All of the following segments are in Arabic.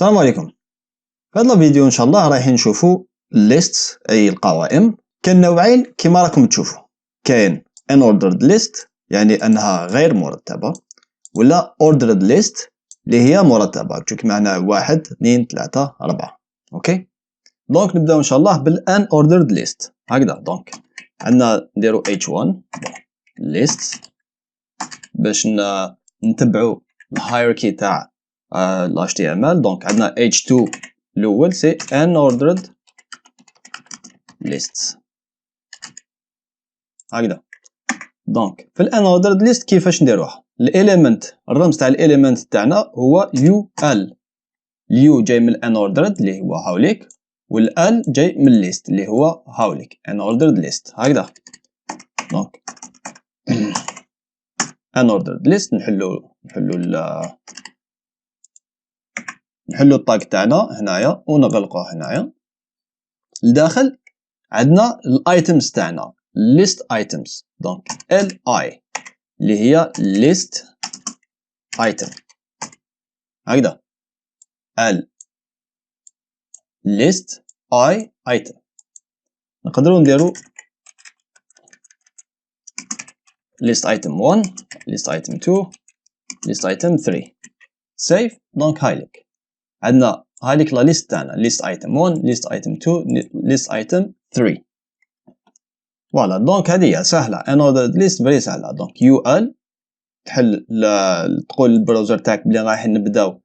السلام عليكم. في هذا الفيديو ان شاء الله رايحين نشوفوا lists اي القوائم. كاين نوعين كما راكم تشوفوا، كاين unordered list يعني انها غير مرتبه، ولا ordered list اللي هي مرتبه، تشوف معنا 1 2 3 4. اوكي، دونك نبداو ان شاء الله بالان ordered list. هكذا دونك عندنا نديرو h1 lists باش نتبعوا الهيراركي تاع ال HTML. دونك عندنا h2 الاول سي unordered lists. هكذا دونك في unordered list كيفاش نديروها؟ الاليمنت، الرمز تاع الاليمنت تاعنا هو ul. اليو جاي من unordered اللي هو هاوليك، والال جاي من list اللي هو هاوليك unordered list. هكذا دونك unordered list نحلو الطاق تاعنا هنايا ونغلقوه هنايا. لداخل عندنا الايتمز تاعنا list items. دونك li اللي هي list item. هكذا ال list I item. نقدروا نديرو list item 1 list item 2 list item 3 save. دونك هايليك عندنا هايليك لا ليست تاعنا list item 1 list item 2 list item 3. فوالا دونك هذه سهله unordered list فيري سهله. دونك ul تحل تقول للبراوزر تاعك بلي رايحين نبداو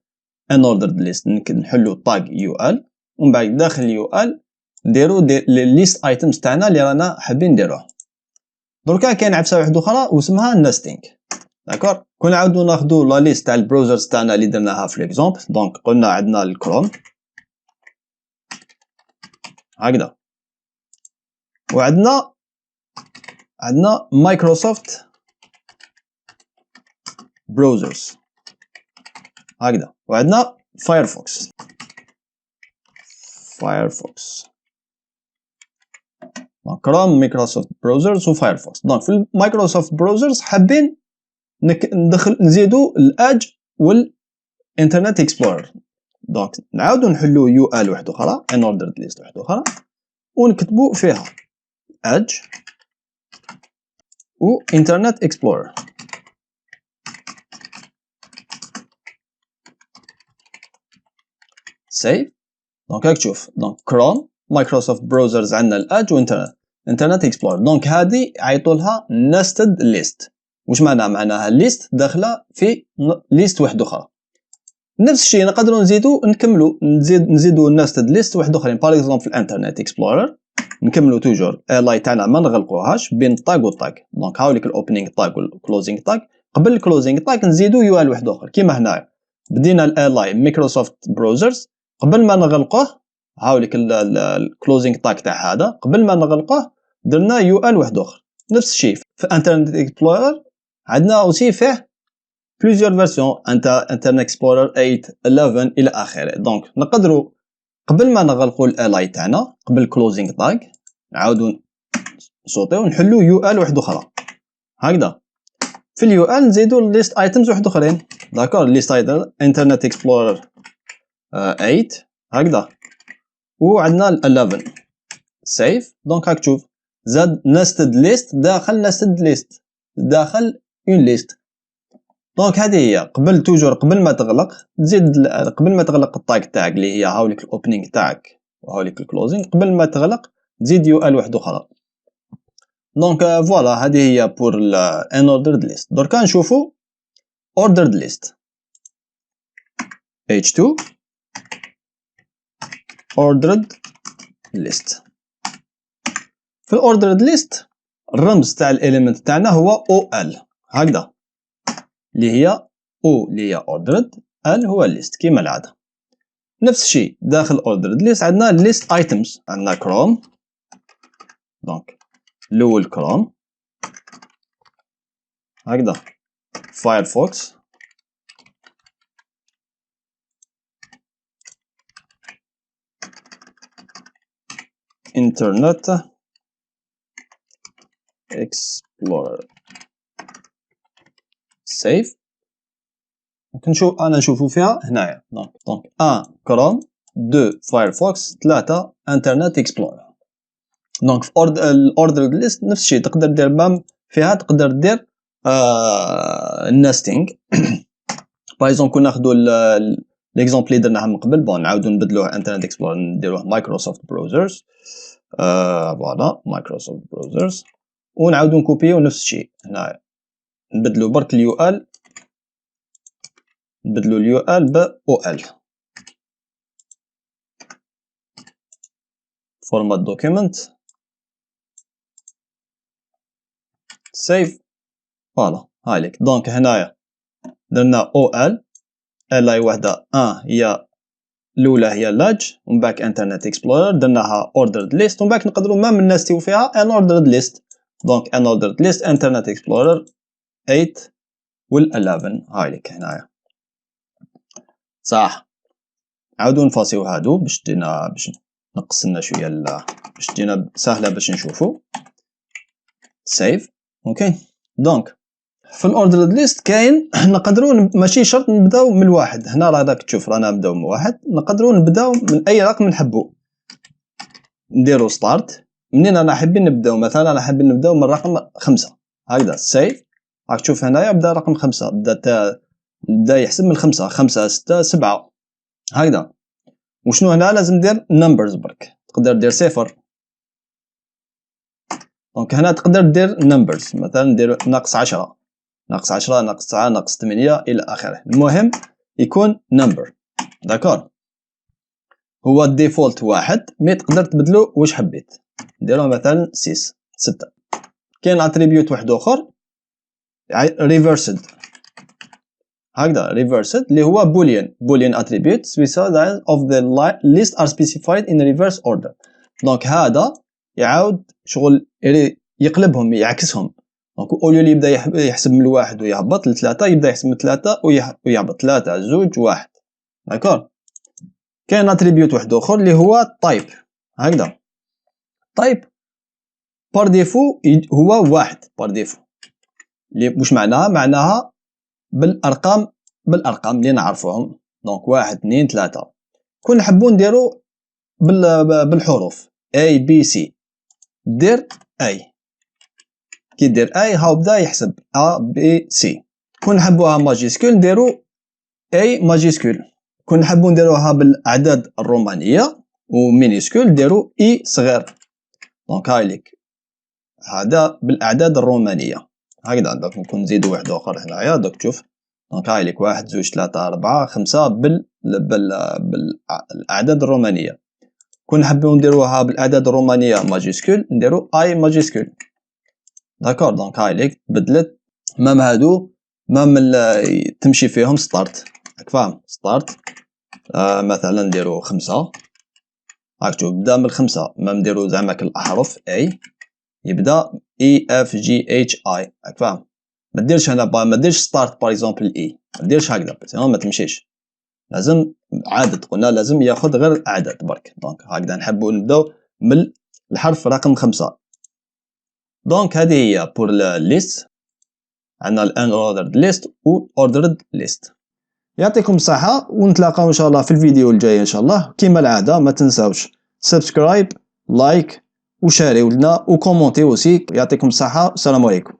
unordered list، نحلو طاق ul، ومن بعد داخل ul نديرو الليست ايتمز تاعنا اللي رانا حابين نديروه. دركا كاين عفسه واحده اخرى واسمها nesting. داكور، كون نعاودو ناخدو لا ليست تاع البراوزرز تاعنا اللي درناها في ليكزامبل. دونك قلنا عندنا الكروم هكذا، وعندنا مايكروسوفت براوزرز هكذا، وعندنا فايرفوكس كروم مايكروسوفت براوزرز وفايرفوكس. دونك في المايكروسوفت براوزرز حابين نزيدو الاج والانترنت اكسبلورر. دونك نعاودو نحلو ul وحده اخرى unordered list وحده اخرى ونكتبو فيها اج و انترنت اكسبلورر. سيف. دونك راك تشوف دونك كروم مايكروسوفت براوزرز عندنا الاج وانترنت اكسبلورر. دونك هذه عيطولها نستد ليست. واش معناها ليست داخله في ليست وحده اخرى. نفس الشيء نقدروا نكملوا نزيدوا نستد ليست وحده اخرين. باغ اكزومبل في الانترنت اكسبلورر نكملوا توجور الاي تاعنا ما نغلقوهاش بين الطاق والطاق. دونك هاوليك الاوبنينغ طاق والكلوزينغ طاق. قبل الكلوزينغ طاق نزيدوا ul وحده اخر كيما هنايا بدينا الاي مايكروسوفت براوزرز، قبل ما نغلقوه هاوليك الكلوزينغ طاق تاع هذا قبل ما نغلقوه درنا ul وحده اخر. نفس الشيء في انترنت اكسبلورر عندنا اوسي فيه بليزيور فيرسيون انترنت اكسبلورر 8 11 الى اخره. دونك نقدروا قبل ما نغلقوا الاي تاعنا قبل كلوزينغ طاق نعاودوا نصوتيو ونحلو ul وحده اخرى. هكذا في ul نزيدوا ليست ايتمز وحده اخرين. داكور ليست ايتم انترنت اكسبلورر 8 هكذا، وعندنا 11 سيف. دونك راك تشوف زاد نستد ليست داخل نستد ليست داخل اون ليست. دونك هذه هي قبل ما تغلق تزيد قبل ما تغلق الطاق تاعك اللي هي هاوليك الاوبنينغ تاعك وهاوليك الكلوزينغ قبل ما تغلق تزيد ul وحده اخرى. دونك فوالا هذه هي بور unordered list. دركا نشوفوا ordered list h2 ordered list. في الاوردرد ليست الرمز تاع الاليمنت تاعنا هو ol هكذا اللي هي o اللي هي ordered، ال هو list كيما العاده. نفس الشيء داخل ordered list عندنا list items. عندنا كروم دونك الاول كروم هكذا، فايرفوكس انترنت اكسبلورر سيف. ممكن انا نشوفو فيها هنايا. دونك كروم، 2 فايرفوكس، 3 انترنت اكسبلورر. دونك في الاوردر ليست نفس الشيء، تقدر دير مام فيها، تقدر دير النستينغ. باغ اكزومبل كون ناخذوا ليكزومبل اللي درناه من قبل، بون نعاودو نبدلوه انترنت اكسبلورر نديروه مايكروسوفت براوزرز، فوالا مايكروسوفت براوزرز، ونعاودو نكوبيو نفس الشيء هنايا، نبدلو برك اليو ال، نبدلو اليو ال ب او ال، فورمات دوكيمنت، سيف، فوالا هايليك. دونك هنايا درنا او ال، ال اي وحده هي الاولى هي لاج، ومن بعد انترنت اكسبلورر درناها اوردرد ليست، ومن بعد نقدروا مام نستيو فيها ان اوردرد ليست. دونك ان اوردرد ليست انترنت اكسبلورر 8 وال 11 هايليك هنايا. صح، عاودو نفاسيو هادو باش تجينا، باش نقص لنا شويه باش تجينا سهله باش نشوفو. سيف، اوكي. دونك في الاوردرد ليست كاين نقدروا ماشي شرط نبداو من واحد، هنا راك تشوف رانا نبداو من واحد، نقدروا نبداو من اي رقم نحبو، نديرو ستارت. منين انا حابين نبداو، مثلا انا حابين نبداو من رقم 5 هكذا. سيف، راك تشوف هنايا بدا رقم 5، بدا يحسب من 5 5 6 7 هكذا. وشنو هنا لازم ندير نمبرز برك، تقدر دير 0. دونك هنا تقدر دير نمبرز، مثلا ندير ناقص 10 ناقص 10 ناقص 9 ناقص 8 الى اخره، المهم يكون نمبر. داكور، هو الديفولت واحد، مي تقدر تبدلو واش حبيت، نديرو مثلا 6. كاين اتريبيوت واحد اخر ريفرسد هكذا، ريفرسد اللي هو بوليان اتريبيوت specified of the list are specified in reverse order. دونك هذا يعاود شغل يقلبهم يعكسهم. دونك اوليو اللي يبدا يحسب من الواحد ويهبط لثلاثة، يبدا يحسب من ثلاثة ويهبط 3 2 1. داكور، كاين اتريبيوت واحد اخر اللي هو تايب هكذا. تايب بار ديفو هو واحد بار ديفو، اللي واش معناها بالارقام اللي نعرفوهم. دونك 1 2 3. كون نحبو نديرو بالحروف A B C، دير A، كي دير A هاو بدا يحسب A B C. كون نحبوها ماجيسكول نديرو A ماجيسكول، كون نحبو نديروها بالاعداد الرومانيه ومينيسكول نديرو E صغير. دونك هايليك هذا بالاعداد الرومانيه هكذا. دونك نكون نزيدو واحد اخر هنايا، دوك تشوف. دونك هايليك 1 2 3 4 5 بالاعداد الرومانيه. كون نحبو نديروها بالاعداد الرومانيه ماجيسكول نديرو اي ماجيسكول. داكور، دونك هايليك بدلت. مام هادو مام تمشي فيهم ستارت، راك فاهم؟ ستارت مثلا نديرو 5 هاك تشوف بدا من 5. مام نديرو زعما الاحرف اي يبدا اي اف جي اتش اي، راك فاهم؟ ما ديرش هنا ما ديرش ستارت باغ اكزومبل اي، ما ديرش هكذا باسكو ما تمشيش، لازم عدد، قلنا لازم ياخذ غير الاعداد برك. دونك هكذا نحبوا نبداو من الحرف رقم 5. دونك هذه هي بور ليست، عندنا الان اوردرد ليست و اوردرد ليست. يعطيكم الصحه ونتلاقاو ان شاء الله في الفيديو الجاي ان شاء الله. كما العاده ما تنساوش سبسكرايب لايك وشاريو لنا وكومونتي اوسي. يعطيكم الصحه، السلام عليكم.